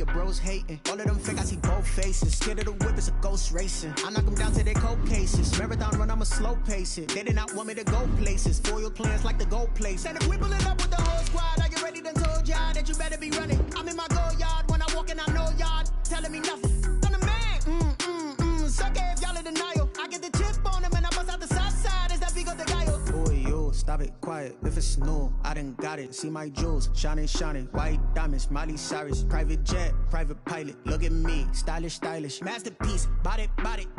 your bros hating. All of them fake, I see both faces. Scared of the whip, it's a ghost racing. I knock them down to their cold cases. Marathon run, I'ma slow pace it. They did not want me to go places. Foil plans like the gold place. And if we pulling up with the whole squad, are you ready? Done told y'all that you better be running. I'm in my go yard when I walk in, I know y'all telling me nothing. I'm the man. Suck it if y'all in denial. I get the chip on them and I bust out the south side. Is that Vigo the Gallo? Boy, yo, stop it, quiet. If it's new, I done got it. See my jewels, shining, shining. White diamonds, Miley Cyrus. Private jet, private pilot. Look at me, stylish, stylish. Masterpiece, body,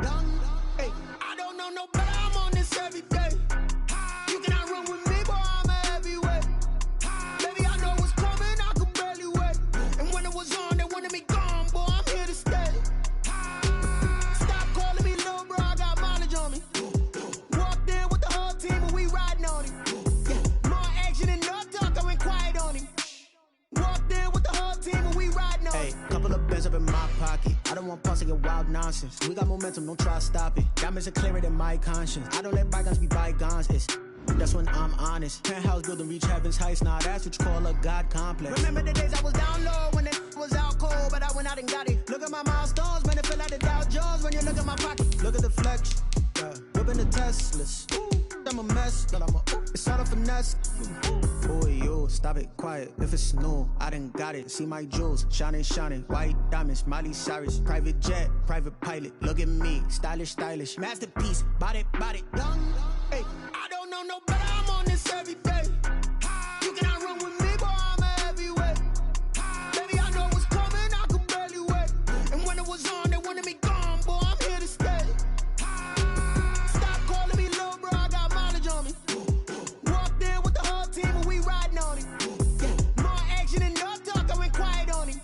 young. Hey, I don't know no better. I'm on this every day. You cannot run with me, boy. I'm a heavyweight. Baby, I know what's coming. I could barely wait. And when it was on, they wanted me gone, boy. I'm here to stay. Stop calling me little bro. I got mileage on me. Walked in with the whole team and we riding on him. Yeah, more action and no talk. I went quiet on him. Walked in with the whole team and we riding on him. Hey, couple of bands up in my pocket. I don't want pause to get wild nonsense. We got momentum, don't try to stop it. Diamonds are clearer than my conscience. I don't let bygones be bygones. That's when I'm honest. Penthouse building reach heaven's heights. Nah, that's what you call a God complex. Remember the days I was down low when it was out cold, but I went out and got it. Look at my milestones, man, it feel like the Dow Jones when you look at my pocket. Look at the flex, yeah. Whipping the Teslas. I'm a mess, but it's all a finesse. Boy, yo, stop it, quiet. If it's new, I done got it. See my jewels, shining, shining. White diamonds, Miley Cyrus. Private jet, private pilot. Look at me, stylish, stylish. Masterpiece, body, young. Hey, I don't know no better. I'm on this every day. You cannot run with me, boy. I'm a heavyweight. Baby, I know what's coming. I could barely wait. And when it was on, they wanted me gone, boy. I'm here to stay. Stop calling me little bro. I got mileage on me. Walked in with the whole team and we riding on him. Yeah, more action and no talk. I went quiet on him.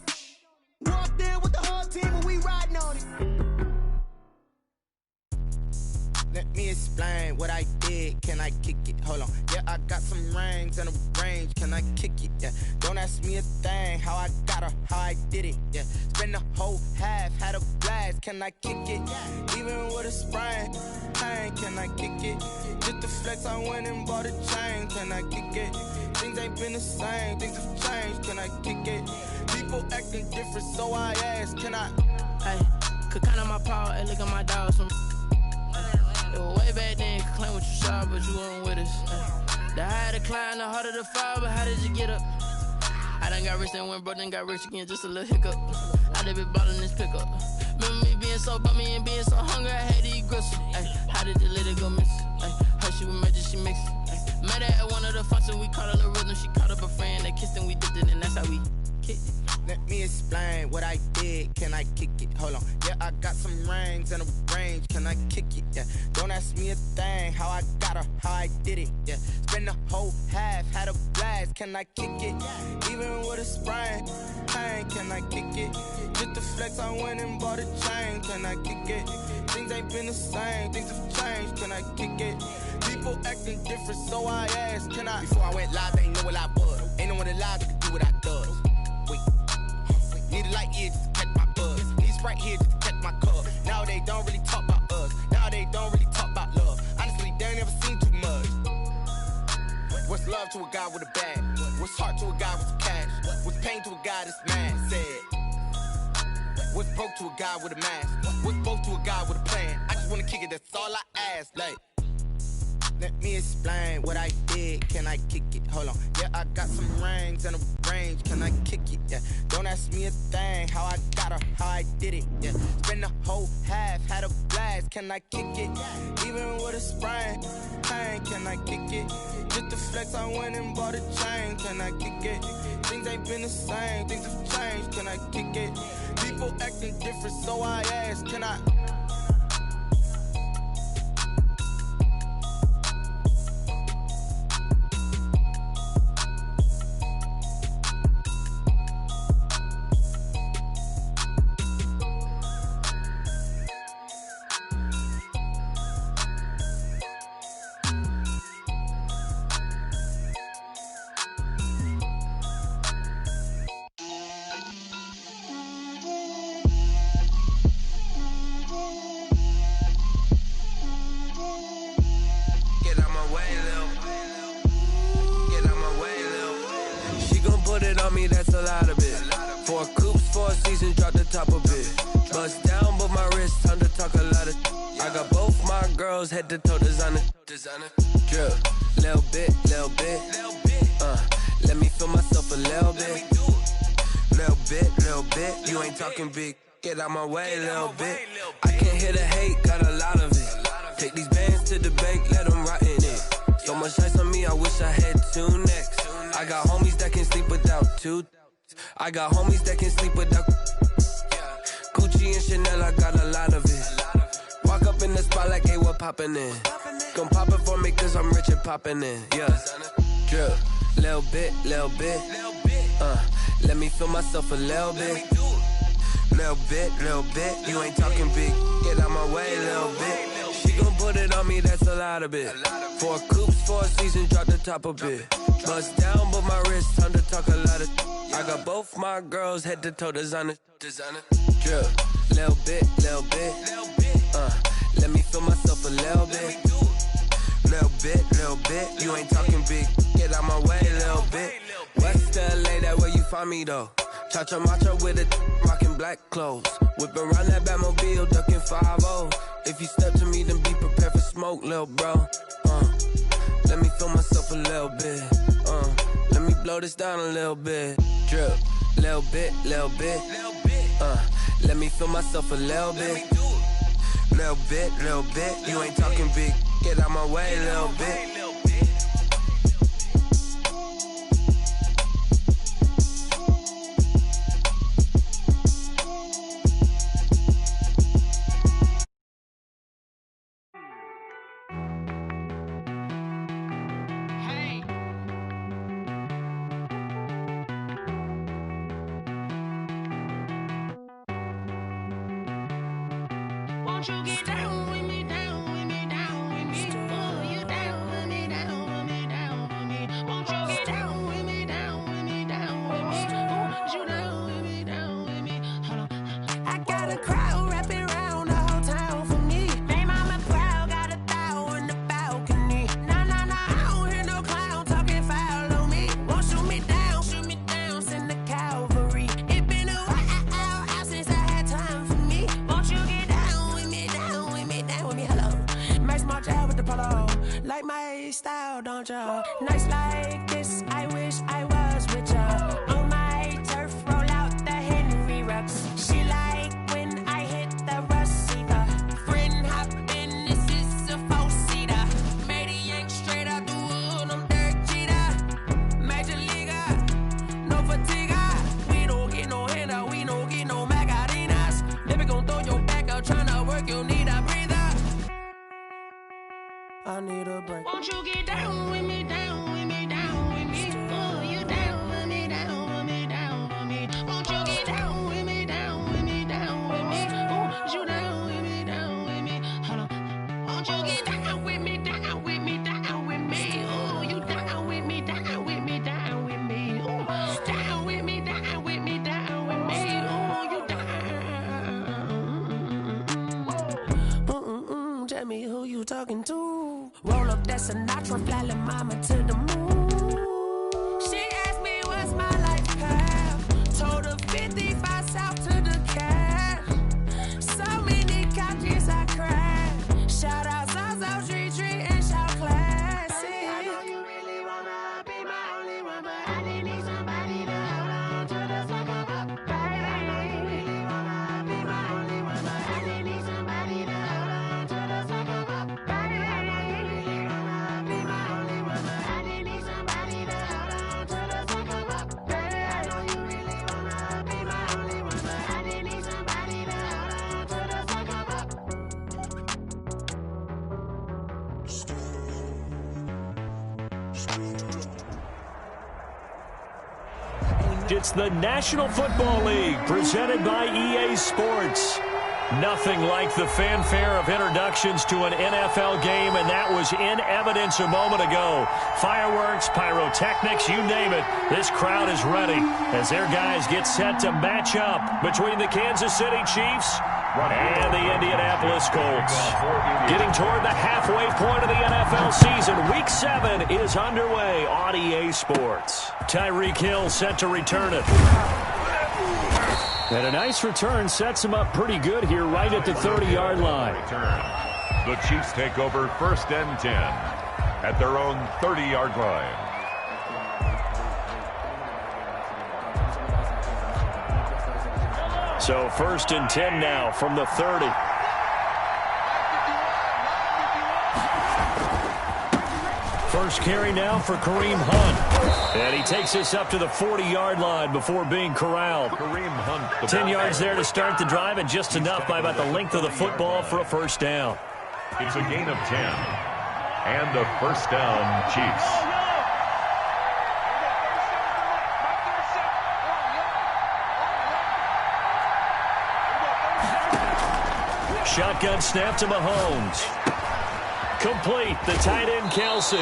Walked in with the whole team and we riding on him. Let me explain what I did. Can I kick it? Hold on. Yeah, I got some rings and a range. Can I kick it? Yeah. Don't ask me a thing. How I got her, how I did it. Yeah. Spend the whole half, had a blast. Can I kick it? Even with a sprain, pain. Can I kick it? Just to flex, I went and bought a chain. Can I kick it? Things ain't been the same. Things have changed. Can I kick it? People acting different, so I ask. Can I? Hey, could count on my power and look at my dogs from. It was way back then, could claim what you saw, but you weren't with us. The higher the climb, the harder the fall, but how did you get up? I done got rich and went broke, then got rich again, just a little hiccup. I done been ballin' this pickup. Remember me being so bummy and being so hungry, I had to eat gristle. How did the lady go miss? Her she was magic, she mixed. Met her at one of the functions, we caught her the rhythm, she caught up a friend, they kissed and we dipped it, and that's how we kicked it. Let me explain what I did. Can I kick it? Hold on. Yeah, I got some rings and a range. Can I kick it? Yeah. Don't ask me a thing. How I got her, how I did it. Yeah. Spend the whole half, had a blast. Can I kick it? Even with a sprain, pain. Can I kick it? Just to flex, I went and bought a chain. Can I kick it? Things ain't been the same. Things have changed. Can I kick it? People acting different, so I asked. Can I? Before I went live, they ain't know what I was. Ain't no one alive that could do what I does. Wait. Need a light here just to catch my buzz. Need Sprite here just to catch my cup. Now they don't really talk about us. Now they don't really talk about love. Honestly, they ain't never seen too much. What's love to a guy with a bag? What's heart to a guy with some cash? What's pain to a guy that's mad? Said. What's broke to a guy with a mask? What's broke to a guy with a plan? I just wanna kick it, that's all I ask. Like, let me explain what I did. Can I kick it? Hold on. Yeah, I got some rings and a range. Can I kick it? Yeah. Don't ask me a thing. How I got her, how I did it. Yeah. Spend the whole half, had a blast. Can I kick it? Even with a sprain, pain. Can I kick it? Just to flex, I went and bought a chain. Can I kick it? Things ain't been the same. Things have changed. Can I kick it? People acting different, so I ask. Can I? girls head to toe designer. Drip, little bit. Let me feel myself a little bit. Little bit. You ain't talking big. Get out my way a little bit. I can't hear the hate, got a lot of it. Take these bands to the bank, let them rot in it. So much ice on me, I wish I had 2 necks. I got homies that can sleep without 2. I got homies that can sleep without Gucci and Chanel, I got a lot of it. Walk up in the spot like, hey, what poppin' in? Gon' pop it for me cause I'm rich and poppin' in. Yeah, drip, little bit. Let me feel myself a little bit. Little bit. You ain't talking big. Get out my way a little bit. She gon' put it on me, that's a lot of it. 4 coupes, 4 seasons, drop the top a bit. Bust down, but my wrist, time to talk a lot of. I got both my girls head to toe designer. Drip, little bit. Let me feel myself a little bit. Little bit. You ain't talking big. Get out my way a little bit. West LA, that where you find me though. Cha-cha macha with it, rockin' black clothes. Whippin' around that Batmobile, duckin' 5-0. If you step to me, then be prepared for smoke, lil' bro. Let me feel myself a little bit. Let me blow this down a little bit. Drip, little bit. Let me feel myself a little bit. Little bit. You ain't talking big. Get out my way a little bit. Won't you get down with me, down with me, down with me? Oh, you down with me, down with me, down with me. Won't you get down with me, down with me, down with me? Oh, you down with me, down with me? Hold on. I got a crowd wrapping around the whole town for me. They mama proud, got a thou in the balcony. Nah, I don't hear no clown talking foul on me. Won't shoot me down, send the cavalry. It been a while since I had time for me. Won't you get down with me, hello. Nice march out with the polo. Like my style, don't ya? Nights like this, I wish I was with ya. On my turf, roll out the Henry Rux. She like when I hit the receiver. Friend hop in, this is a 4-seater. Made a yank straight out the wood, I'm Derek Jeter. Major leaguer, no fatigue. We don't get no handout, we don't get no Macarinas. Never gon' throw your back out, tryna work, you need a breather. I need a break. Won't you get down with me, down with me, down with me? Oh, you down with me, down with me, down with me. Won't you get down with me, down with me, down with me? Oh, you down with me, down with me? Hold on. Won't you get down with me, down with me, down with me? Oh, you down with me, down with me, down with me? Oh, down with me, down with me, down with me? Oh, you down. Tell me who you talking to. Roll up that Sinatra, fly la mama to the moon. She asked me what's my life path. Told her 55 south to the cat. So many couches I cried. Shout out Zazo, Tree, and shout classic. I know you really wanna be my only one, but I didn't need somebody to hold on to the sucker up, baby. I know you really wanna be my only one, but I didn't need somebody to hold on to the sucker up, baby. I know you really wanna be my only one, but I didn't need somebody to hold on to the sucker up, baby. I know you really wanna be my only one, but I didn't need somebody to hold on to the sucker up. It's the National Football League presented by EA Sports. Nothing like the fanfare of introductions to an NFL game, and that was in evidence a moment ago. Fireworks, pyrotechnics, you name it. This crowd is ready as their guys get set to match up between the Kansas City Chiefs and the Indianapolis Colts. Getting toward the halfway point of the NFL season, Week 7 is underway on EA Sports. Tyreek Hill set to return it. And a nice return sets him up pretty good here right at the 30-yard line. The Chiefs take over 1st and 10 at their own 30-yard line. So 1st and 10 now from the 30. First carry now for Kareem Hunt. And he takes us up to the 40-yard line before being corralled. Kareem Hunt, 10 yards there to start the drive, and just enough by about the length of the football for a first down. It's a gain of 10. And a first down, Chiefs. Shotgun snap to Mahomes. Complete, the tight end, Kelsey.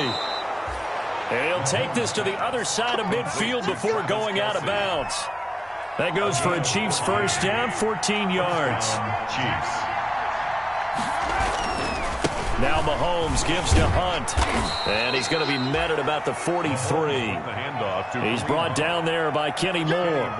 And he'll take this to the other side of midfield before going out of bounds. That goes for a Chiefs first down, 14 yards. Chiefs. Now Mahomes gives to Hunt. And he's going to be met at about the 43. He's brought down there by Kenny Moore.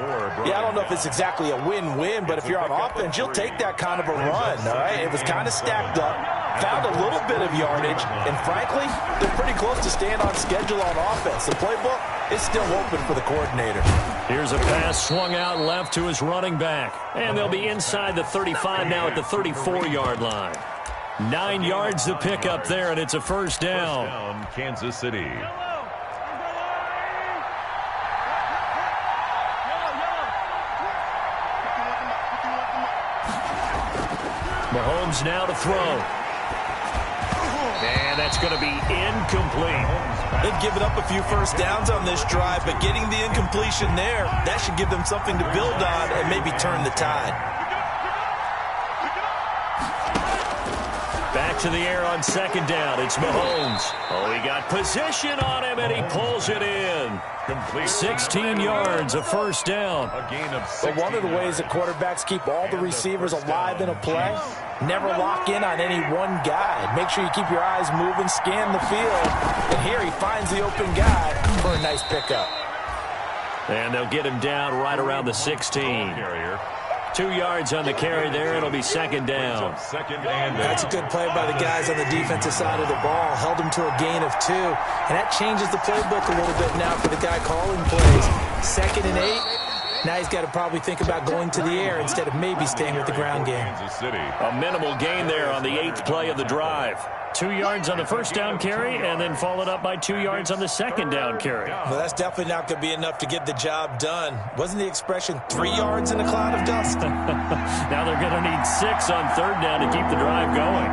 Yeah, I don't know if it's exactly a win-win, but if you're on offense, you'll take that kind of a run, all right? It was kind of stacked up, found a little bit of yardage, and frankly, they're pretty close to staying on schedule on offense. The playbook is still open for the coordinator. Here's a pass swung out left to his running back. And they'll be inside the 35 now at the 34-yard line. 9 yards to pick up there, and it's a first down. Kansas City. Mahomes now to throw. And that's going to be incomplete. They've given up a few first downs on this drive, but getting the incompletion there, that should give them something to build on and maybe turn the tide. Back to the air on second down. It's Mahomes. Oh, he got position on him, and he pulls it in. Complete. 16 yards, a first down. A gain of 16. But one of the ways that quarterbacks keep all the receivers alive in a play, never lock in on any one guy. Make sure you keep your eyes moving, scan the field. And here he finds the open guy for a nice pickup. And they'll get him down right around the 16. 2 yards on the carry there. It'll be second down. That's a good play by the guys on the defensive side of the ball. Held him to a gain of 2. And that changes the playbook a little bit now for the guy calling plays. 2nd and 8. Now he's got to probably think about going to the air instead of maybe staying with the ground game. A minimal gain there on the 8th play of the drive. 2 yards on the first down carry, and then followed up by 2 yards on the second down carry. Well, that's definitely not going to be enough to get the job done. Wasn't the expression 3 yards in a cloud of dust? Now they're going to need 6 on third down to keep the drive going.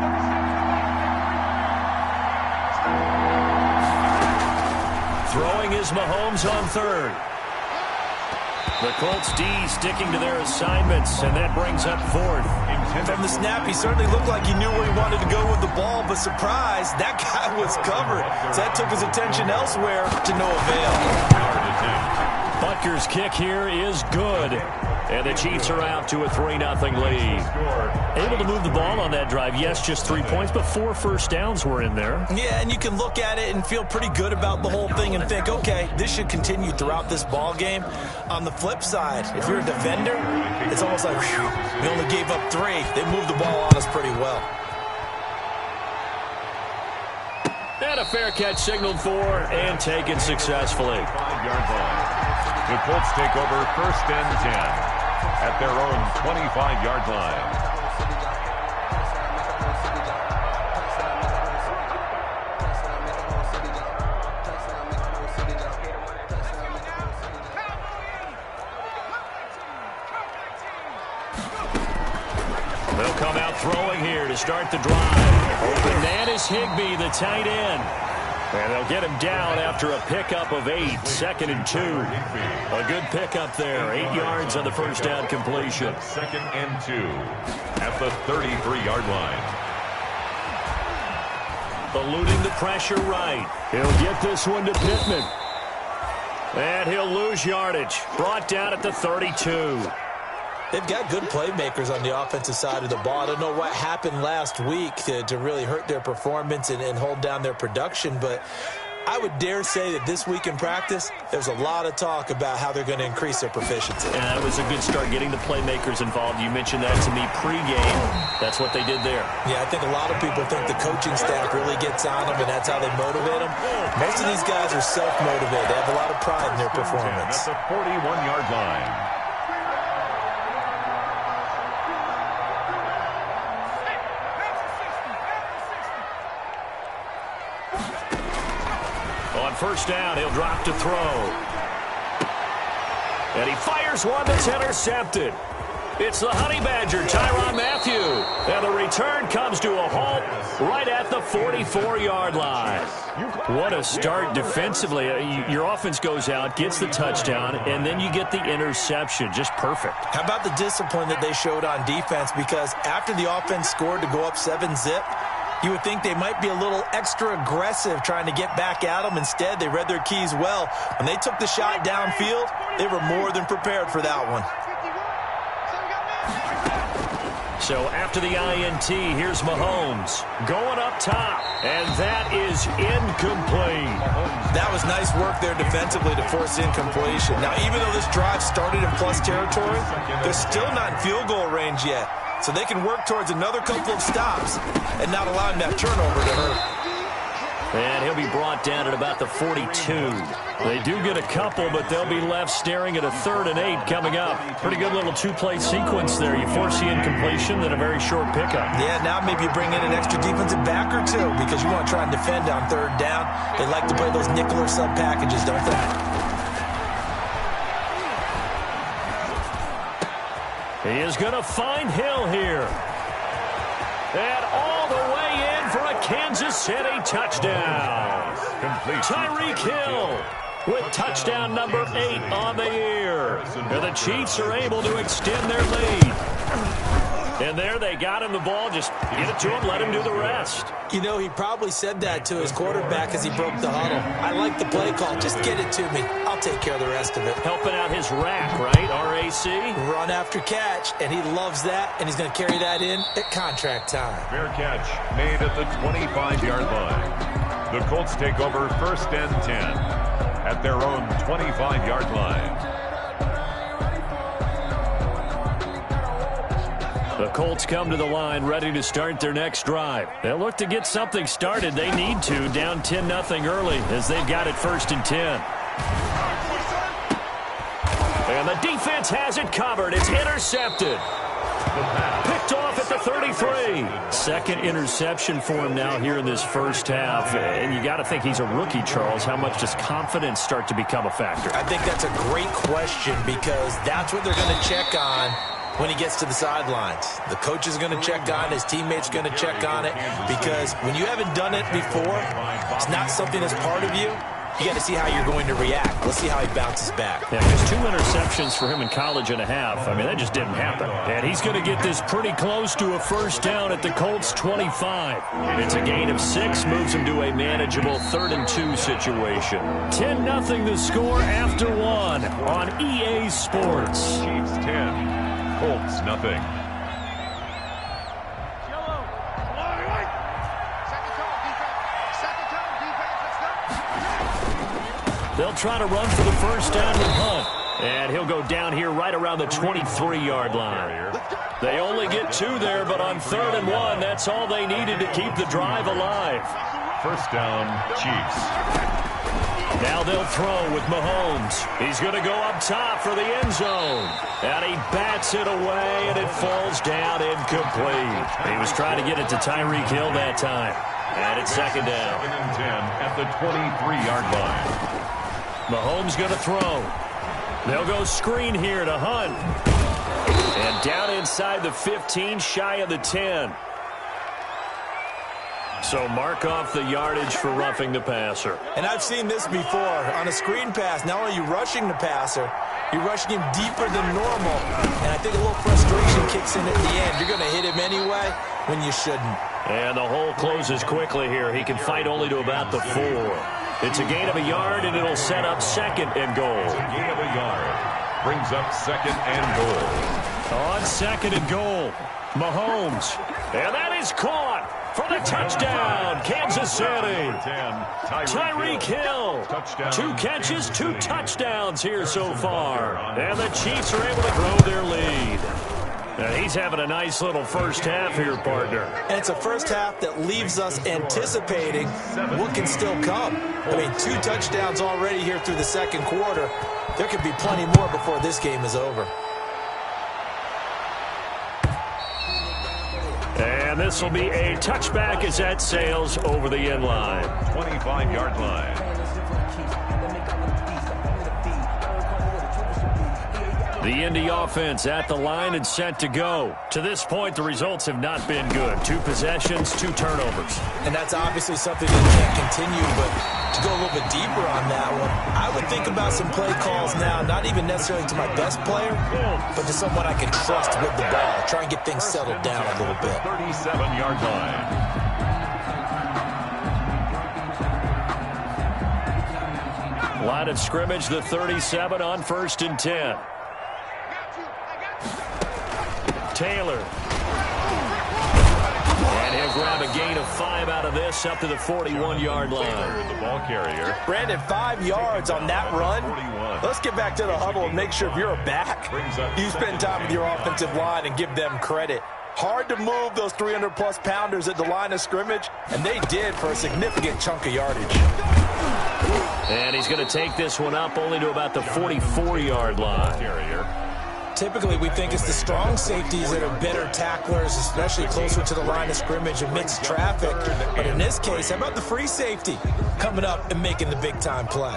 Throwing is Mahomes on third. The Colts D sticking to their assignments, and that brings up fourth. From the snap, he certainly looked like he knew where he wanted to go with the ball, but surprise, that guy was covered. So that took his attention elsewhere to no avail. Butker's kick here is good. And the Chiefs are out to a 3-0 lead. Able to move the ball on that drive. Yes, just 3 points, but 4 first downs were in there. Yeah, and you can look at it and feel pretty good about the whole thing and think, okay, this should continue throughout this ball game. On the flip side, if you're a defender, it's almost like, whew, we only gave up 3. They moved the ball on us pretty well. And a fair catch signaled for and taken successfully. 5-yard line. The Colts take over 1st and 10 at their own 25-yard line. They'll come out throwing here to start the drive. Open man is Higbee, the tight end. And they'll get him down after a pickup of 8, 2nd and 2. A good pickup there, 8 yards on the first down completion. 2nd and 2 at the 33-yard line. Eluding the pressure right. He'll get this one to Pittman. And he'll lose yardage. Brought down at the 32. They've got good playmakers on the offensive side of the ball. I don't know what happened last week to really hurt their performance and hold down their production, but I would dare say that this week in practice, there's a lot of talk about how they're going to increase their proficiency. And that was a good start, getting the playmakers involved. You mentioned that to me pregame. That's what they did there. Yeah, I think a lot of people think the coaching staff really gets on them, and that's how they motivate them. Most of these guys are self-motivated. They have a lot of pride in their performance. At the 41-yard line. On first down, he'll drop to throw. And he fires one that's intercepted. It's the Honey Badger, Tyrann Mathieu. And the return comes to a halt right at the 44-yard line. What a start defensively. Your offense goes out, gets the touchdown, and then you get the interception. Just perfect. How about the discipline that they showed on defense? Because after the offense scored to go up 7-zip, you would think they might be a little extra aggressive trying to get back at them. Instead, they read their keys well. When they took the shot downfield, they were more than prepared for that one. So after the INT, here's Mahomes going up top, and that is incomplete. That was nice work there defensively to force incompletion. Now, even though this drive started in plus territory, they're still not in field goal range yet. So they can work towards another couple of stops and not allowing that turnover to hurt. And he'll be brought down at about the 42. They do get a couple, but they'll be left staring at a 3rd and 8 coming up. Pretty good little two-play sequence there. You force the incompletion, then a very short pickup. Yeah, now maybe you bring in an extra defensive back or two because you want to try and defend on 3rd down. They like to play those nickel or sub packages, don't they? He is going to find Hill here. And all the way in for a Kansas City touchdown. Tyreek Hill with touchdown number 8 on the year. And the Chiefs are able to extend their lead. And there they got him the ball. Just get it to him, let him do the rest. You know, he probably said that to his quarterback as he broke the huddle. I like the play call. Just get it to me. I'll take care of the rest of it. Helping out his rack, right? RAC. Run after catch, and he loves that, and he's going to carry that in at contract time. Fair catch made at the 25-yard line. The Colts take over 1st and 10 at their own 25-yard line. The Colts come to the line ready to start their next drive. They'll look to get something started. They need to, down 10-0 early as they've got it 1st and 10. And the defense has it covered. It's intercepted. Picked off at the 33. Second interception for him now here in this first half. And you got to think he's a rookie, Charles. How much does confidence start to become a factor? I think that's a great question because that's what they're going to check on when he gets to the sidelines. The coach is going to check on it. His teammates are going to check on it because when you haven't done it before, it's not something that's part of you. You got to see how you're going to react. Let's see how he bounces back. Yeah, because 2 interceptions for him in college and a half. I mean, that just didn't happen. And he's going to get this pretty close to a 1st down at the Colts 25. It's a gain of 6, moves him to a manageable 3rd and 2 situation. 10-0 the score after 1 on EA Sports. Chiefs 10. Colts, nothing. They'll try to run for the 1st down with Hunt. And he'll go down here right around the 23-yard line. They only get 2 there, but on 3rd and 1, that's all they needed to keep the drive alive. 1st down, Chiefs. Now they'll throw with Mahomes. He's going to go up top for the end zone. And he bats it away, and it falls down incomplete. He was trying to get it to Tyreek Hill that time. And it's 2nd down. 2nd and 10 at the 23-yard line. Mahomes going to throw. They'll go screen here to Hunt. And down inside the 15, shy of the 10. So mark off the yardage for roughing the passer. And I've seen this before. On a screen pass, not only are you rushing the passer, you're rushing him deeper than normal. And I think a little frustration kicks in at the end. You're going to hit him anyway when you shouldn't. And the hole closes quickly here. He can fight only to about the 4. It's a gain of a yard, and it'll set up 2nd and goal. It's a gain of a yard. Brings up 2nd and goal. On 2nd and goal, Mahomes. And that is caught. for the touchdown, Kansas City. Tyreek Hill, 2 catches, 2 touchdowns here so far. And the Chiefs are able to grow their lead. And he's having a nice little first half here, partner. And it's a first half that leaves us anticipating what can still come. I mean, 2 touchdowns already here through the second quarter. There could be plenty more before this game is over. And this will be a touchback as that sails over the end line. 25-yard line. The Indy offense at the line and set to go. To this point, the results have not been good. 2 possessions, 2 turnovers. And that's obviously something that can't continue, but to go a little bit deeper on that one, I would think about some play calls now, not even necessarily to my best player, but to someone I can trust with the ball. Try and get things settled down a little bit. 37-yard line. Line of scrimmage, the 37 on 1st and 10. Taylor. And he'll grab a gain of 5 out of this up to the 41-yard line. The ball carrier. Brandon, 5 yards on that run. Let's get back to the huddle and make sure if you're a back, you spend time with your offensive line and give them credit. Hard to move those 300-plus pounders at the line of scrimmage, and they did for a significant chunk of yardage. And he's going to take this one up only to about the 44-yard line. Typically, we think it's the strong safeties that are better tacklers, especially closer to the line of scrimmage amidst traffic. But in this case, how about the free safety coming up and making the big-time play?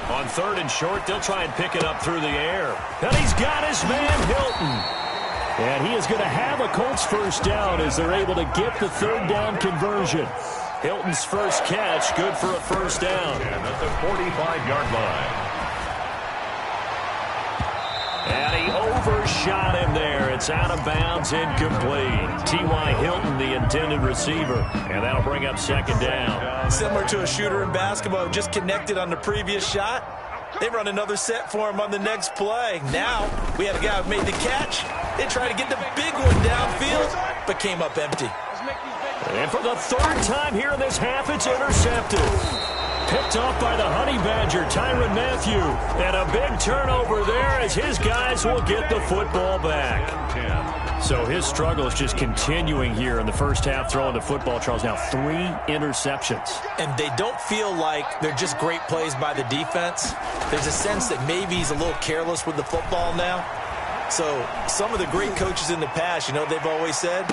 On 3rd and short, they'll try and pick it up through the air. And he's got his man, Hilton. And he is going to have a Colts first down as they're able to get the 3rd down conversion. Hilton's first catch, good for a first down. And at the 45-yard line. And he overshot him there. It's out of bounds, incomplete. T.Y. Hilton, the intended receiver. And that'll bring up 2nd down. Similar to a shooter in basketball who just connected on the previous shot. They run another set for him on the next play. Now, we had a guy who made the catch. They tried to get the big one downfield, but came up empty. And for the 3rd time here in this half, it's intercepted. Picked off by the Honey Badger, Tyrann Mathieu. And a big turnover there as his guys will get the football back. So his struggle is just continuing here in the first half, throwing the football, Charles. Now 3 interceptions. And they don't feel like they're just great plays by the defense. There's a sense that maybe he's a little careless with the football now. So some of the great coaches in the past, you know, they've always said,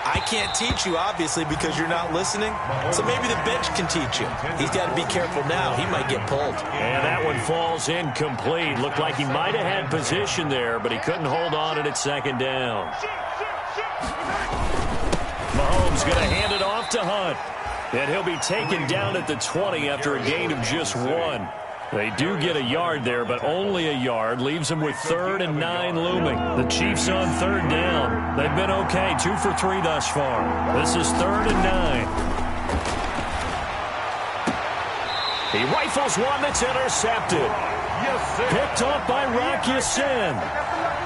I can't teach you, obviously, because you're not listening. So maybe the bench can teach you. He's got to be careful now. He might get pulled. And that one falls incomplete. Looked like he might have had position there, but he couldn't hold on it at 2nd down. Mahomes going to hand it off to Hunt. And he'll be taken down at the 20 after a gain of just 1. They do get a yard there, but only a yard. Leaves them with 3rd and 9 looming. The Chiefs on 3rd down. They've been okay, 2 for 3 thus far. This is 3rd and 9. He rifles one that's intercepted. Picked off by Rocky Sin.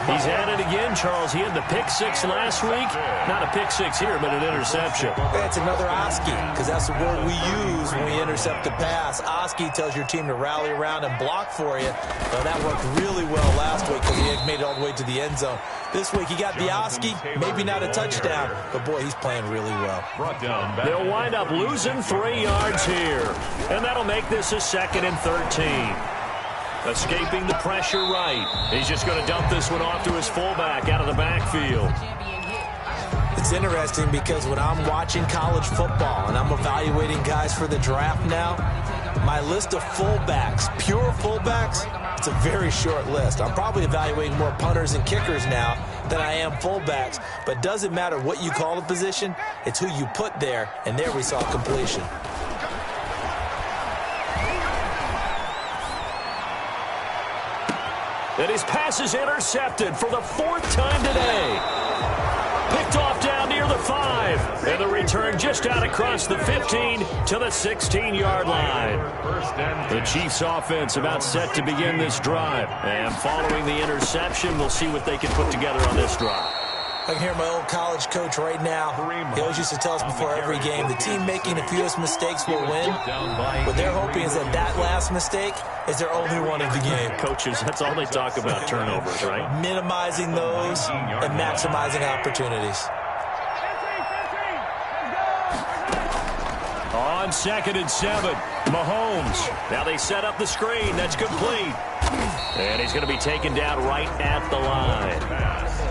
He's at it again, Charles. He had the pick 6 last week. Not a pick 6 here, but an interception. That's another Oski, because that's the word we use when we intercept a pass. Oski tells your team to rally around and block for you. Well, that worked really well last week because he had made it all the way to the end zone. This week he got the Oski, maybe not a touchdown, but boy, he's playing really well. They'll wind up losing 3 yards here, and that'll make this a 2nd and 13. Escaping the pressure right. He's just going to dump this one off to his fullback out of the backfield. It's interesting because when I'm watching college football and I'm evaluating guys for the draft now, my list of fullbacks, pure fullbacks, it's a very short list. I'm probably evaluating more punters and kickers now than I am fullbacks. But it doesn't matter what you call the position, it's who you put there, and there we saw completion. And his pass is intercepted for the 4th time today. Picked off down near the 5. And the return just out across the 15 to the 16-yard line. The Chiefs offense about set to begin this drive. And following the interception, we'll see what they can put together on this drive. I can hear my old college coach right now. He always used to tell us before every game, the team making the fewest mistakes will win. What they're hoping is that last mistake is their only one of the game. Coaches, that's all they talk about, turnovers, right? Minimizing those and maximizing opportunities. On 2nd and 7, Mahomes. Now they set up the screen. That's complete. And he's going to be taken down right at the line.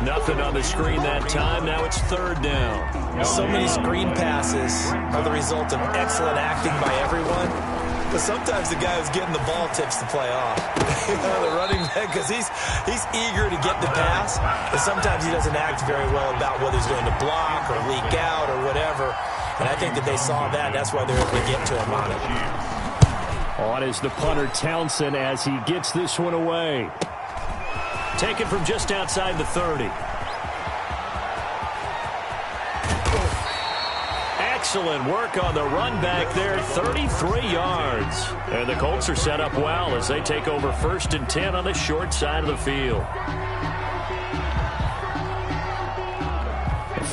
Nothing on the screen that time. Now it's 3rd down. So many screen passes are the result of excellent acting by everyone. But sometimes the guy who's getting the ball tips the play off. The running back, because he's eager to get the pass. And sometimes he doesn't act very well about whether he's going to block or leak out or whatever. And I think that they saw that. That's why they're able to get to him on it. On is the punter, Townsend, as he gets this one away. Taken from just outside the 30. Excellent work on the run back there, 33 yards. And the Colts are set up well as they take over 1st and 10 on the short side of the field.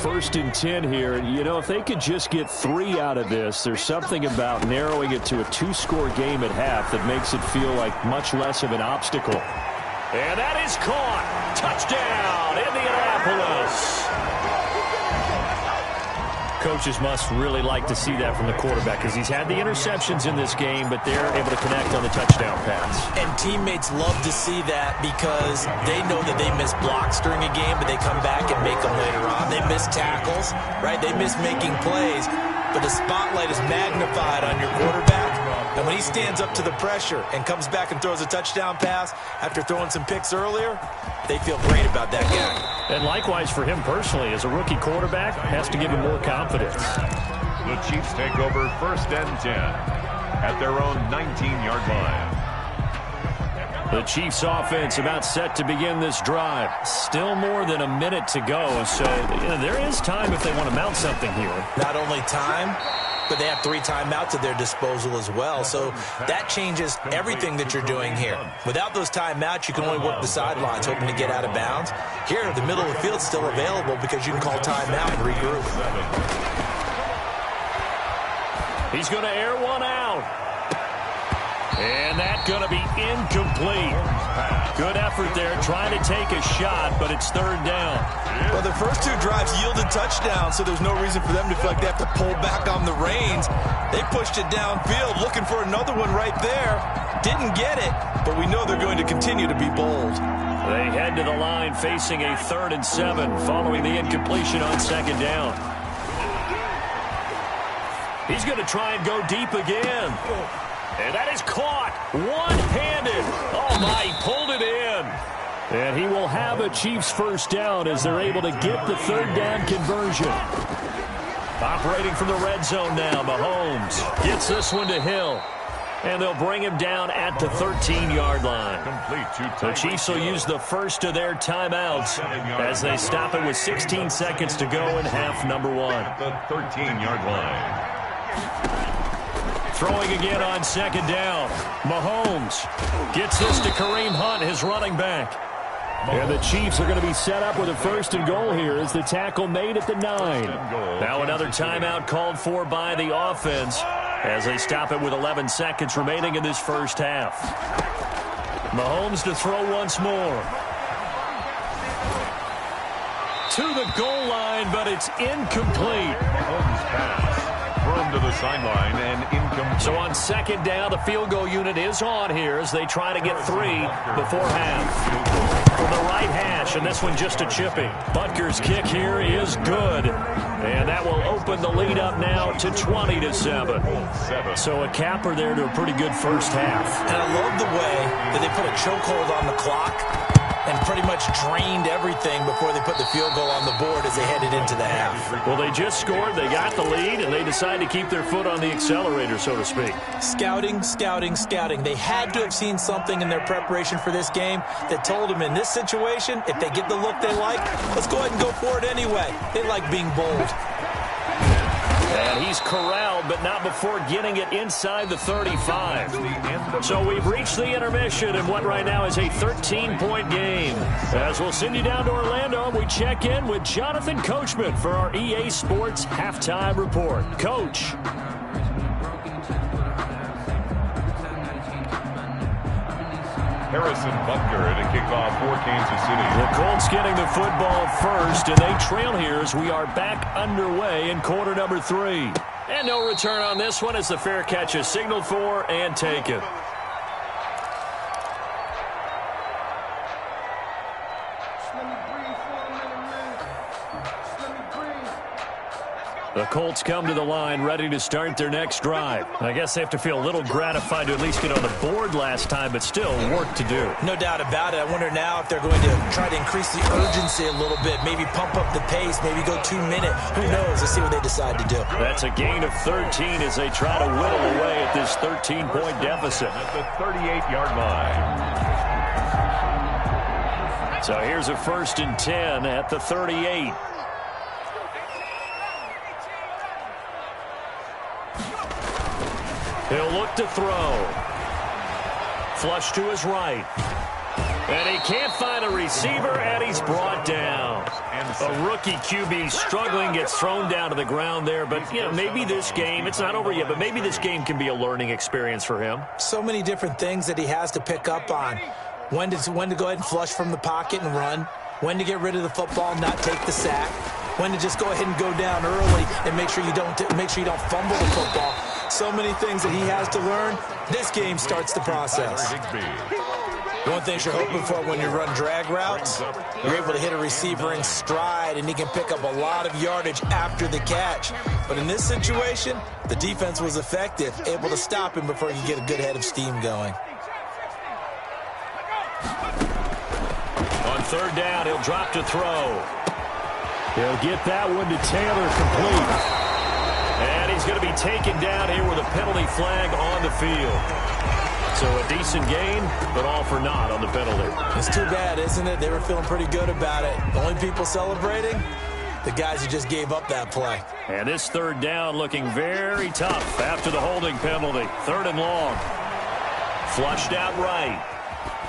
1st and 10 here. You know, if they could just get 3 out of this, there's something about narrowing it to a 2-score game at half that makes it feel like much less of an obstacle. And that is caught. Touchdown, Indianapolis. Coaches must really like to see that from the quarterback because he's had the interceptions in this game, but they're able to connect on the touchdown pass. And teammates love to see that because they know that they miss blocks during a game, but they come back and make them later on. They miss tackles, right? They miss making plays, but the spotlight is magnified on your quarterback. And when he stands up to the pressure and comes back and throws a touchdown pass after throwing some picks earlier, they feel great about that guy. And likewise for him personally, as a rookie quarterback, has to give him more confidence. The Chiefs take over 1st and 10 at their own 19-yard line. The Chiefs offense about set to begin this drive. Still more than a minute to go, so there is time if they want to mount something here. Not only time, but they have 3 timeouts at their disposal as well. So that changes everything that you're doing here. Without those timeouts, you can only work the sidelines, hoping to get out of bounds. Here, the middle of the field is still available because you can call timeout and regroup. He's going to air one out. And that's going to be incomplete. Good effort there, trying to take a shot, but it's 3rd down. Well, the first 2 drives yielded touchdowns, so there's no reason for them to feel like they have to pull back on the reins. They pushed it downfield, looking for another one right there. Didn't get it, but we know they're going to continue to be bold. They head to the line facing a 3rd and 7 following the incompletion on 2nd down. He's going to try and go deep again. And that is caught one-handed. Oh, my, he pulled it in. And he will have a Chiefs 1st down as they're able to get the 3rd down conversion. Operating from the red zone now, Mahomes gets this one to Hill. And they'll bring him down at the 13-yard line. The Chiefs will use the first of their timeouts as they stop it with 16 seconds to go in half number 1. The 13-yard line. Throwing again on 2nd down. Mahomes gets this to Kareem Hunt, his running back. And the Chiefs are going to be set up with a 1st and goal here as the tackle made at the 9. Now another timeout called for by the offense as they stop it with 11 seconds remaining in this first half. Mahomes to throw once more. To the goal line, but it's incomplete. Mahomes pass. Thrown to the sideline and incomplete. So on 2nd down, the field goal unit is on here as they try to get 3 before half. From the right hash, and this one just a chipping. Butker's kick here is good. And that will open the lead up now to 20-7. So a capper there to a pretty good first half. And I love the way that they put a chokehold on the clock and pretty much drained everything before they put the field goal on the board as they headed into the half. Well, they just scored, they got the lead, and they decided to keep their foot on the accelerator, so to speak. Scouting, scouting, scouting. They had to have seen something in their preparation for this game that told them in this situation, if they get the look they like, let's go ahead and go for it anyway. They like being bold. And he's corralled, but not before getting it inside the 35. So we've reached the intermission in what right now is a 13-point game. As we'll send you down to Orlando, we check in with Jonathan Coachman for our EA Sports Halftime Report. Coach. Harrison Butker at a kickoff for Kansas City. The Colts getting the football first, and they trail here as we are back underway in quarter number 3. And no return on this one as the fair catch is signaled for and taken. The Colts come to the line ready to start their next drive. I guess they have to feel a little gratified to at least get on the board last time, but still work to do. No doubt about it. I wonder now if they're going to try to increase the urgency a little bit, maybe pump up the pace, maybe go 2 minute. Who knows? Let's see what they decide to do. That's a gain of 13 as they try to whittle away at this 13-point deficit. At the 38-yard line. So here's a 1st and 10 at the 38. He'll look to throw. Flush to his right. And he can't find a receiver, and he's brought down. A rookie QB struggling, gets thrown down to the ground there. But, you know, maybe this game, it's not over yet, but maybe this game can be a learning experience for him. So many different things that he has to pick up on. When to go ahead and flush from the pocket and run. When to get rid of the football and not take the sack. When to just go ahead and go down early and make sure you don't fumble the football. So many things that he has to learn. This game starts the process. One thing you're hoping for when you run drag routes, you're able to hit a receiver in stride, and he can pick up a lot of yardage after the catch. But in this situation, the defense was effective, able to stop him before he could get a good head of steam going. On 3rd down, he'll drop to throw. He'll get that one to Taylor complete. And he's going to be taken down here with a penalty flag on the field. So a decent gain, but all for naught on the penalty. It's too bad, isn't it? They were feeling pretty good about it. The only people celebrating, the guys who just gave up that play. And this 3rd down looking very tough after the holding penalty. 3rd and long. Flushed out right.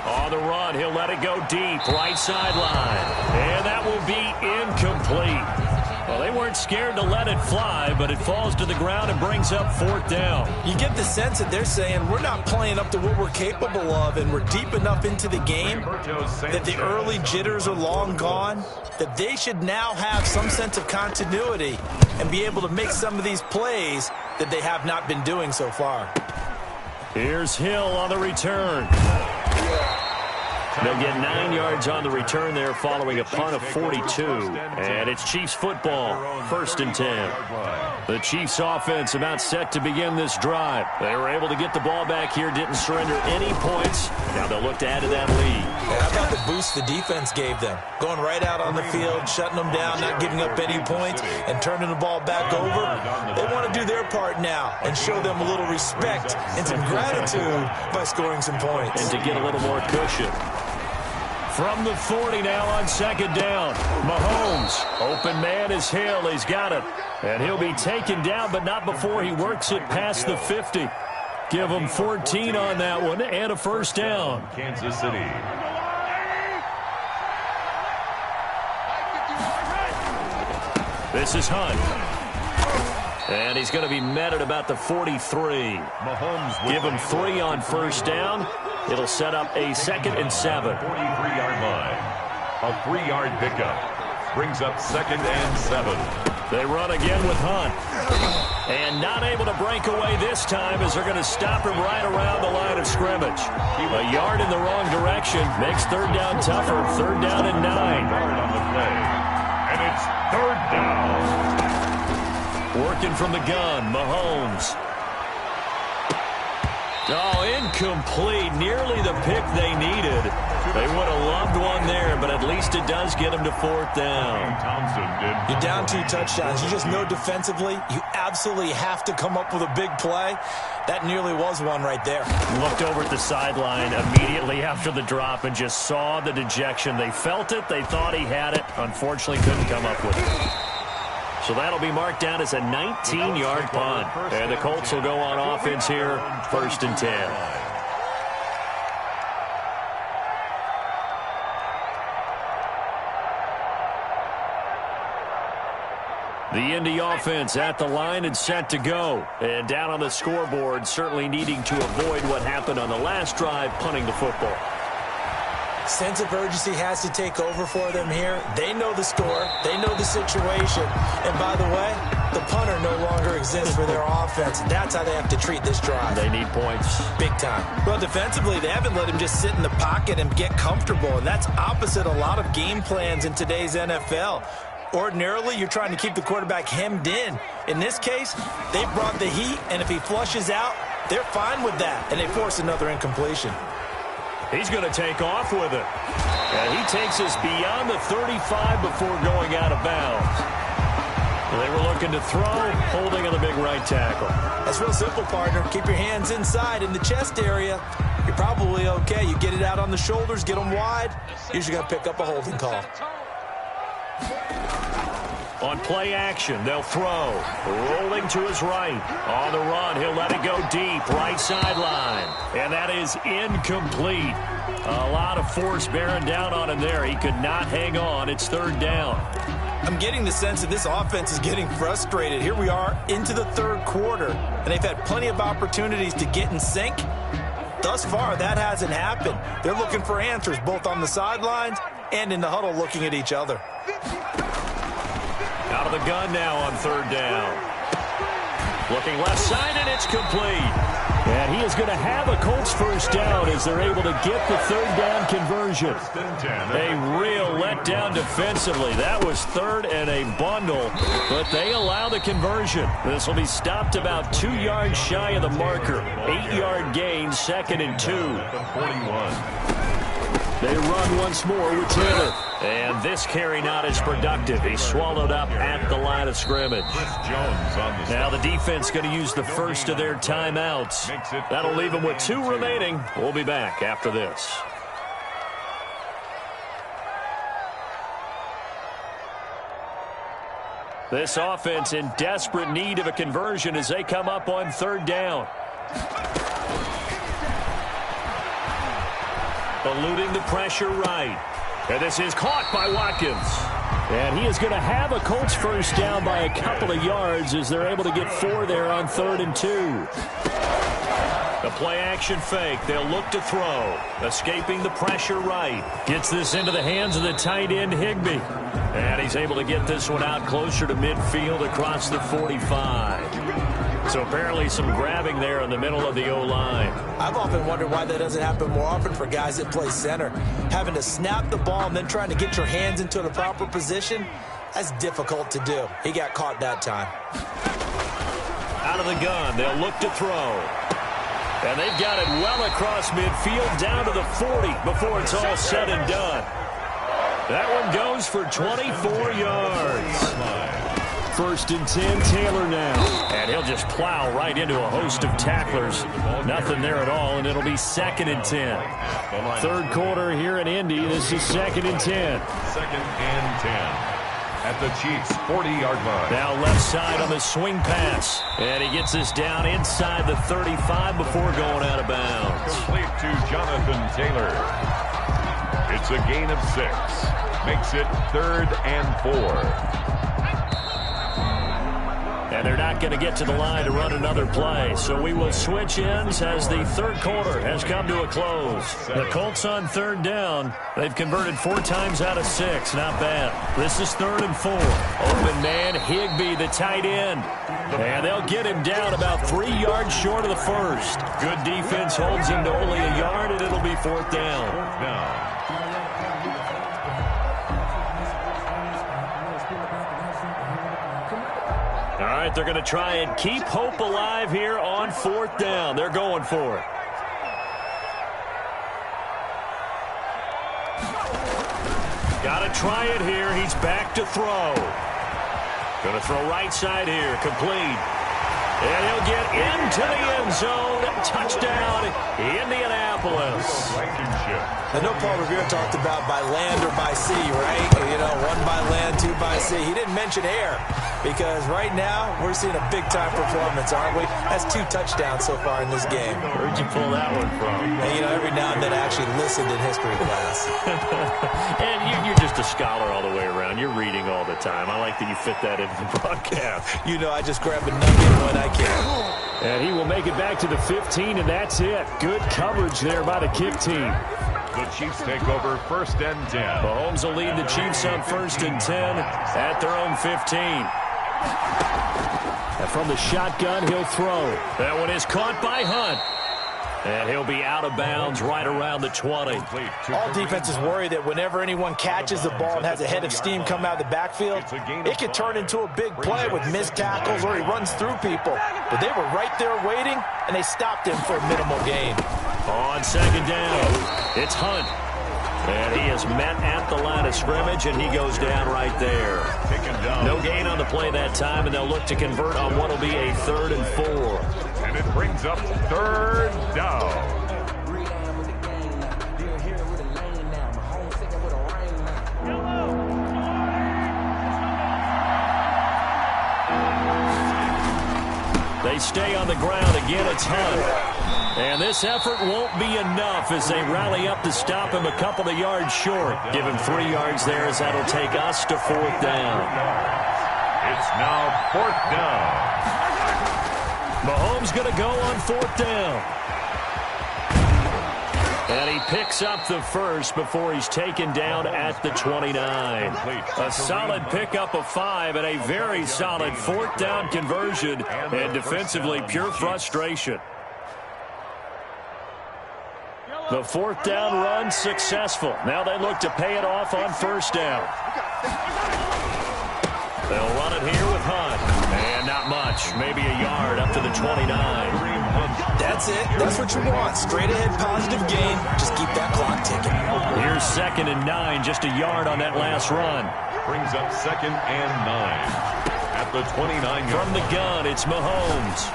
On the run, he'll let it go deep, right sideline. And that will be incomplete. Well, they weren't scared to let it fly, but it falls to the ground and brings up 4th down. You get the sense that they're saying we're not playing up to what we're capable of, and we're deep enough into the game that the early jitters are long gone, that they should now have some sense of continuity and be able to make some of these plays that they have not been doing so far. Here's Hill on the return. They'll get 9 yards on the return there following a punt of 42. And it's Chiefs football, 1st and 10. The Chiefs offense about set to begin this drive. They were able to get the ball back here, didn't surrender any points. Now they'll look to add to that lead. How about the boost the defense gave them? Going right out on the field, shutting them down, not giving up any points, and turning the ball back over. They want to do their part now and show them a little respect and some gratitude by scoring some points. And to get a little more cushion. From the 40 now on 2nd down. Mahomes. Open man is Hill. He's got it. And he'll be taken down, but not before he works it past the 50. Give him 14 on that one and a 1st down. Kansas City. This is Hunt. And he's going to be met at about the 43. Mahomes. Give him 3 on 1st down. It'll set up a 2nd and 7. 43-yard line. A 3-yard pickup. Brings up 2nd and 7. They run again with Hunt. And not able to break away this time as they're going to stop him right around the line of scrimmage. A yard in the wrong direction makes 3rd down tougher. 3rd down and 9. Yard on the play. And it's 3rd down. Working from the gun, Mahomes. Oh, incomplete. Nearly the pick they needed. They would have loved one there, but at least it does get them to 4th down. You're down 2 touchdowns. You just know defensively you absolutely have to come up with a big play. That nearly was one right there. Looked over at the sideline immediately after the drop and just saw the dejection. They felt it. They thought he had it. Unfortunately, couldn't come up with it. So that'll be marked down as a 19-yard punt. And the Colts will go on offense here, 1st and 10. The Indy offense at the line and set to go. And down on the scoreboard, certainly needing to avoid what happened on the last drive, punting the football. Sense of urgency has to take over for them here. They know the score. They know the situation. And by the way, the punter no longer exists for their offense. That's how they have to treat this drive. They need points. Big time. Well, defensively, they haven't let him just sit in the pocket and get comfortable. And that's opposite a lot of game plans in today's NFL. Ordinarily, you're trying to keep the quarterback hemmed in. In this case, they brought the heat, and if he flushes out, they're fine with that, and they force another incompletion. He's going to take off with it. And he takes us beyond the 35 before going out of bounds. They were looking to throw, holding on the big right tackle. That's real simple, partner. Keep your hands inside in the chest area. You're probably okay. You get it out on the shoulders, get them wide. Usually going to pick up a holding call. On play action, they'll throw. Rolling to his right. On the run, he'll let it go deep. Right sideline. And that is incomplete. A lot of force bearing down on him there. He could not hang on. It's 3rd down. I'm getting the sense that this offense is getting frustrated. Here we are into the 3rd quarter, and they've had plenty of opportunities to get in sync. Thus far, that hasn't happened. They're looking for answers both on the sidelines and in the huddle looking at each other. Out of the gun now on 3rd down. Looking left side, and it's complete. And he is going to have a Colts 1st down as they're able to get the 3rd down conversion. A real letdown defensively. That was 3rd and a bundle, but they allow the conversion. This will be stopped about 2 yards shy of the marker. 8-yard gain, 2nd and 2. 41. They run once more with Taylor. And this carry not as productive. He's swallowed up at the line of scrimmage. Now the defense going to use the first of their timeouts. That'll leave them with 2 remaining. We'll be back after this. This offense in desperate need of a conversion as they come up on 3rd down. Eluding the pressure right. And this is caught by Watkins. And he is going to have a Colts 1st down by a couple of yards as they're able to get 4 there on 3rd and 2. The play action fake. They'll look to throw. Escaping the pressure right. Gets this into the hands of the tight end Higbee. And he's able to get this one out closer to midfield across the 45. So apparently some grabbing there in the middle of the O-line. I've often wondered why that doesn't happen more often for guys that play center. Having to snap the ball and then trying to get your hands into the proper position, that's difficult to do. He got caught that time. Out of the gun, they'll look to throw. And they've got it well across midfield down to the 40 before it's all said and done. That one goes for 24 yards. 1st and 10, Taylor now. And he'll just plow right into a host of tacklers. Nothing there at all, and it'll be 2nd and 10. 3rd quarter here in Indy. This is 2nd and 10. 2nd and 10 at the Chiefs' 40-yard line. Now left side on the swing pass. And he gets this down inside the 35 before going out of bounds. Complete to Jonathan Taylor. It's a gain of 6. Makes it 3rd and 4. And they're not going to get to the line to run another play. So we will switch ends as the 3rd quarter has come to a close. The Colts on 3rd down. They've converted 4 times out of 6. Not bad. This is 3rd and 4. Open man, Higbee, the tight end. And they'll get him down about 3 yards short of the 1st. Good defense holds him to only a yard, and it'll be 4th down. All right, they're going to try and keep hope alive here on 4th down. They're going for it. Got to try it here. He's back to throw. Going to throw right side here. Complete. And he'll get into the end zone. Touchdown, Indianapolis. Indianapolis. I know Paul Revere talked about by land or by sea, right? You know, one by land, two by sea. He didn't mention air because right now we're seeing a big-time performance, aren't we? That's 2 touchdowns so far in this game. Where'd you pull that one from? And, you know, every now and then I actually listened in history class. And you're just a scholar all the way around. You're reading all the time. I like that you fit that into the broadcast. You know, I just grab a nugget when I can. And he will make it back to the 15, and that's it. Good coverage there by the kick team. The Chiefs take over 1st and 10. Mahomes will lead the Chiefs on 1st and 10 at their own 15. And from the shotgun, he'll throw. That one is caught by Hunt. And he'll be out of bounds right around the 20. All defenses worry that whenever anyone catches the ball and has a head of steam come out of the backfield, it could turn into a big play with missed tackles or he runs through people. But they were right there waiting, and they stopped him for a minimal gain. On 2nd down, it's Hunt. And he is met at the line of scrimmage, and he goes down right there. No gain on the play that time, and they'll look to convert on what will be a 3rd and 4. And it brings up 3rd down. They stay on the ground. Again, it's Hunt. And this effort won't be enough as they rally up to stop him a couple of yards short. Give him 3 yards there as that'll take us to 4th down. It's now 4th down. Mahomes going to go on 4th down. And he picks up the first before he's taken down at the 29. A solid pickup of 5 and a very solid 4th down conversion. And defensively, pure frustration. The 4th down run successful. Now they look to pay it off on 1st down. They'll run it here with Hunt. And not much. Maybe a yard up to the 29. That's it. That's what you want. Straight ahead positive gain. Just keep that clock ticking. Here's 2nd and 9. Just a yard on that last run. Brings up 2nd and 9. At the 29 From the gun, it's Mahomes.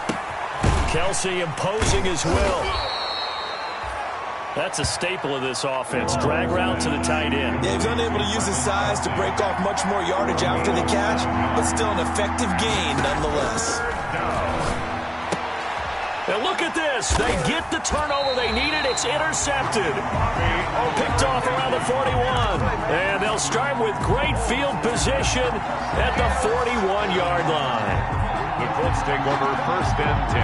Kelsey imposing his will. That's a staple of this offense. Drag route to the tight end. Yeah, he's unable to use his size to break off much more yardage after the catch, but still an effective gain nonetheless. And look at this. They get the turnover they needed. It's intercepted. Picked off around the 41. And they'll start with great field position at the 41-yard line. The Colts take over 1st and 10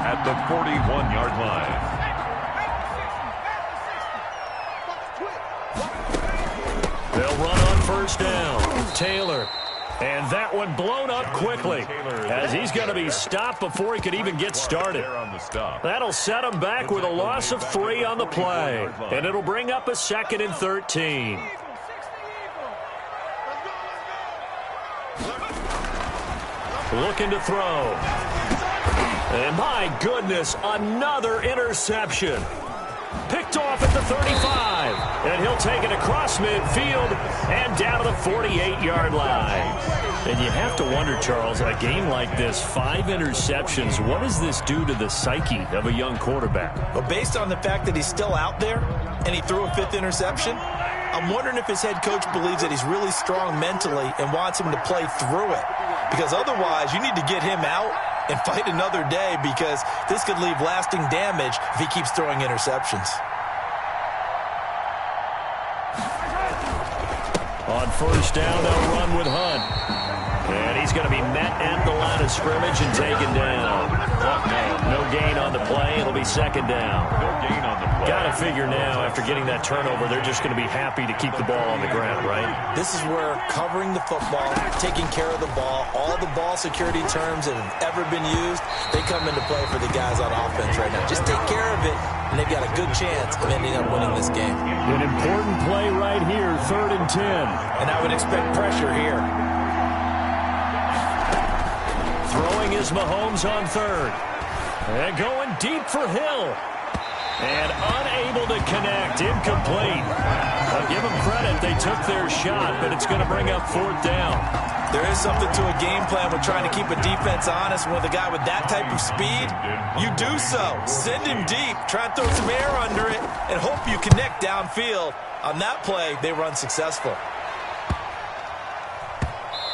at the 41-yard line. They'll run on 1st down. Taylor. And that one blown up quickly as he's going to be stopped before he could even get started. That'll set him back with a loss of 3 on the play. And it'll bring up a 2nd and 13. Looking to throw. And my goodness, another interception. Picked off at the 35. And he'll take it across midfield and down to the 48-yard line. And you have to wonder, Charles, a game like this, 5 interceptions, what does this do to the psyche of a young quarterback? Well, based on the fact that he's still out there and he threw a 5th interception, I'm wondering if his head coach believes that he's really strong mentally and wants him to play through it. Because otherwise, you need to get him out and fight another day, because this could leave lasting damage if he keeps throwing interceptions. On 1st down, they'll run with Hunt. And he's going to be met at the line of scrimmage and taken down. No gain on the play. It'll be 2nd down. No gain on the play. Got to figure now, after getting that turnover, they're just going to be happy to keep the ball on the ground, right? This is where covering the football, taking care of the ball, all the ball security terms that have ever been used, they come into play for the guys on offense right now. Just take care of it, and they've got a good chance of ending up winning this game. An important play right here, 3rd and 10. And I would expect pressure here. Throwing is Mahomes on 3rd. And going deep for Hill. And unable to connect. Incomplete. A Give them credit. They took their shot, but it's going to bring up 4th down. There is something to a game plan with trying to keep a defense honest. With a guy with that type of speed, you do so. Send him deep. Try and throw some air under it and hope you connect downfield. On that play, they were unsuccessful.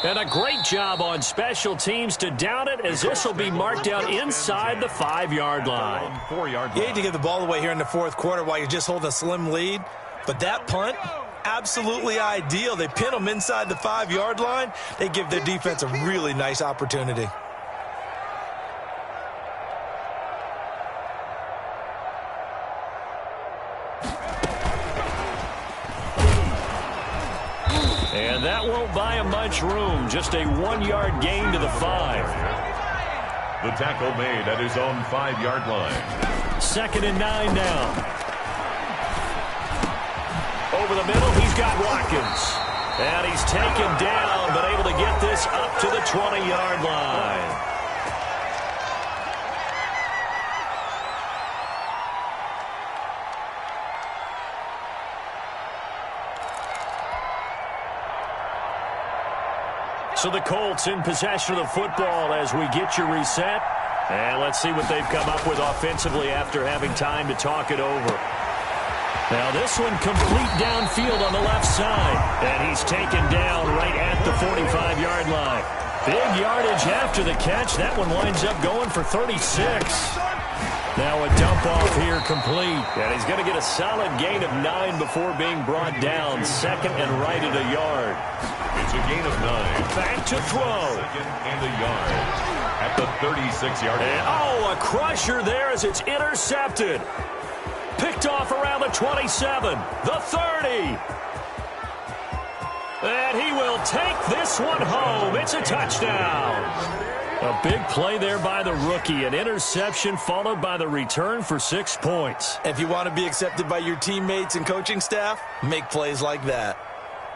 And a great job on special teams to down it, as this will be marked out inside the 5-yard line. You hate to give the ball away here in the 4th quarter while you're just holding a slim lead, but that punt, absolutely ideal. They pin them inside the 5-yard line. They give their defense a really nice opportunity. And that won't buy him much room. Just a 1-yard gain to the 5. The tackle made at his own 5-yard line. 2nd and 9 now. Over the middle, he's got Watkins. And he's taken down, but able to get this up to the 20-yard line. So the Colts in possession of the football as we get you reset. And let's see what they've come up with offensively after having time to talk it over. Now this one complete downfield on the left side. And he's taken down right at the 45-yard line. Big yardage after the catch. That one winds up going for 36. Now a dump off here complete. And he's going to get a solid gain of 9 before being brought down. 2nd and right at a yard. It's a gain of 9. Back to throw. 2nd and a yard at the 36-yard line. Oh, a crusher there as it's intercepted. Picked off around the 27, the 30. And he will take this one home. It's a touchdown. A big play there by the rookie. An interception followed by the return for 6 points. If you want to be accepted by your teammates and coaching staff, make plays like that.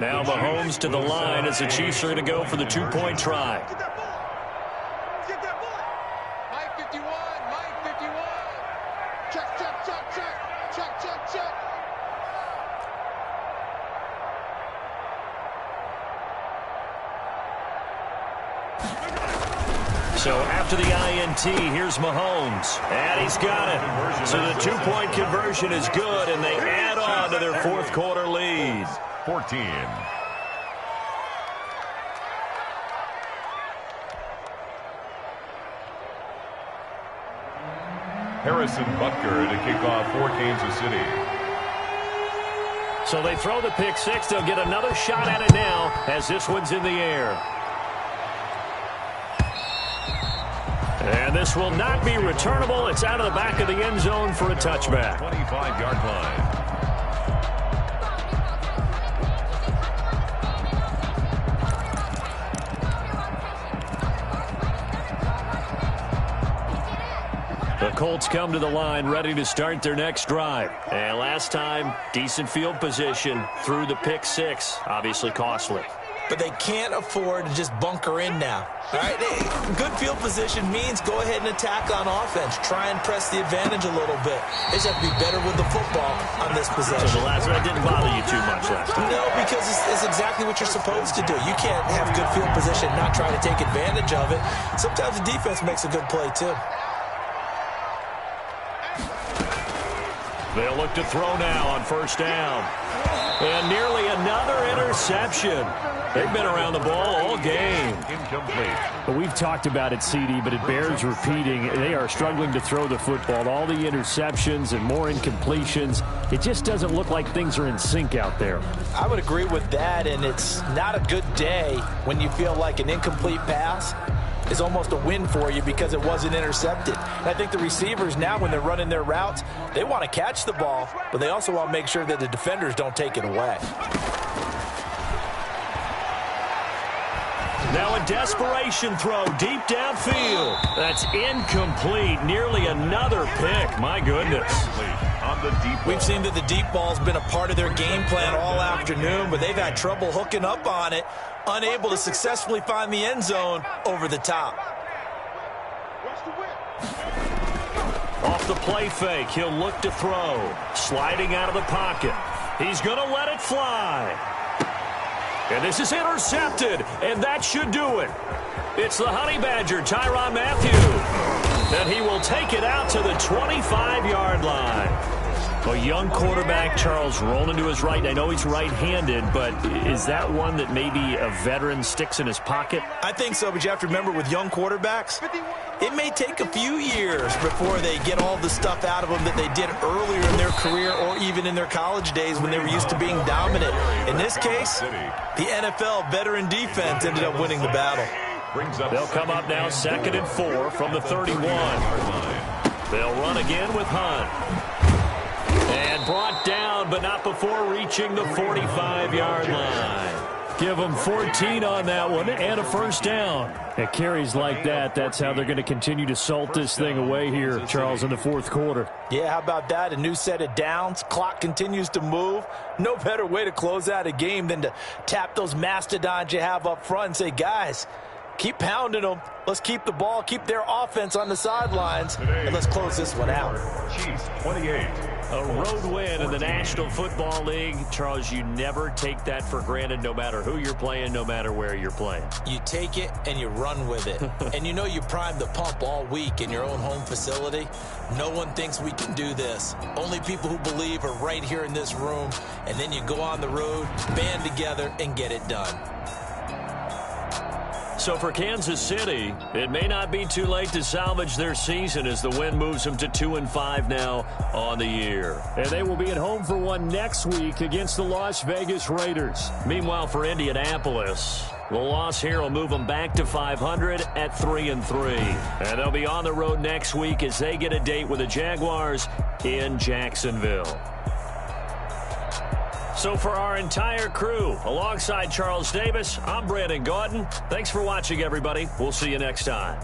Now Mahomes to the line as the Chiefs are going to go for the 2-point try. So after the INT, here's Mahomes. And he's got it. So the 2-point conversion is good, and they add on to their 4th quarter lead. 14. Harrison Butker to kick off for Kansas City. So they throw the pick 6. They'll get another shot at it now as this one's in the air. And this will not be returnable. It's out of the back of the end zone for a touchback. 25-yard line. The Colts come to the line ready to start their next drive. And last time, decent field position through the pick 6. Obviously costly. But they can't afford to just bunker in now. All right, good field position means go ahead and attack on offense. Try and press the advantage a little bit. They just have to be better with the football on this possession. So the last one didn't bother you too much last time. No, because it's exactly what you're supposed to do. You can't have good field position and not try to take advantage of it. Sometimes the defense makes a good play, too. They'll look to throw now on 1st down. And nearly another interception. They've been around the ball all game. Incomplete. But we've talked about it, CD, but it bears repeating. They are struggling to throw the football. All the interceptions and more incompletions. It just doesn't look like things are in sync out there. I would agree with that, and it's not a good day when you feel like an incomplete pass is almost a win for you because it wasn't intercepted. And I think the receivers now, when they're running their routes, they want to catch the ball, but they also want to make sure that the defenders don't take it away. Now a desperation throw deep downfield. That's incomplete. Nearly another pick. My goodness. On the deep ball. We've seen that the deep ball's been a part of their game plan all afternoon, but they've had trouble hooking up on it, unable to successfully find the end zone over the top. Off the play fake, he'll look to throw. Sliding out of the pocket. He's going to let it fly. And this is intercepted, and that should do it. It's the Honey Badger, Tyrann Mathieu. And he will take it out to the 25-yard line. A young quarterback, Charles, rolling to his right. I know he's right-handed, but is that one that maybe a veteran sticks in his pocket? I think so, but you have to remember with young quarterbacks, it may take a few years before they get all the stuff out of them that they did earlier in their career or even in their college days when they were used to being dominant. In this case, the NFL veteran defense ended up winning the battle. They'll come up now 2nd and 4 from the 31. They'll run again with Hunt. And brought down, but not before reaching the 45-yard line. Give them 14 on that one and a first down. At carries like that, that's how they're going to continue to salt this thing away here, Charles, in the fourth quarter. Yeah, how about that? A new set of downs. Clock continues to move. No better way to close out a game than to tap those mastodons you have up front and say, guys, keep pounding them. Let's keep the ball, keep their offense on the sidelines, and let's close this one out. Chiefs 28. A road win in the National Football League. Charles, you never take that for granted no matter who you're playing, no matter where you're playing. You take it and you run with it. And you know you primed the pump all week in your own home facility. No one thinks we can do this. Only people who believe are right here in this room. And then you go on the road, band together, and get it done. So for Kansas City, it may not be too late to salvage their season as the win moves them to 2-5 now on the year. And they will be at home for one next week against the Las Vegas Raiders. Meanwhile, for Indianapolis, the loss here will move them back to 500 at 3-3. And they'll be on the road next week as they get a date with the Jaguars in Jacksonville. So for our entire crew, alongside Charles Davis, I'm Brandon Gaudin. Thanks for watching, everybody. We'll see you next time.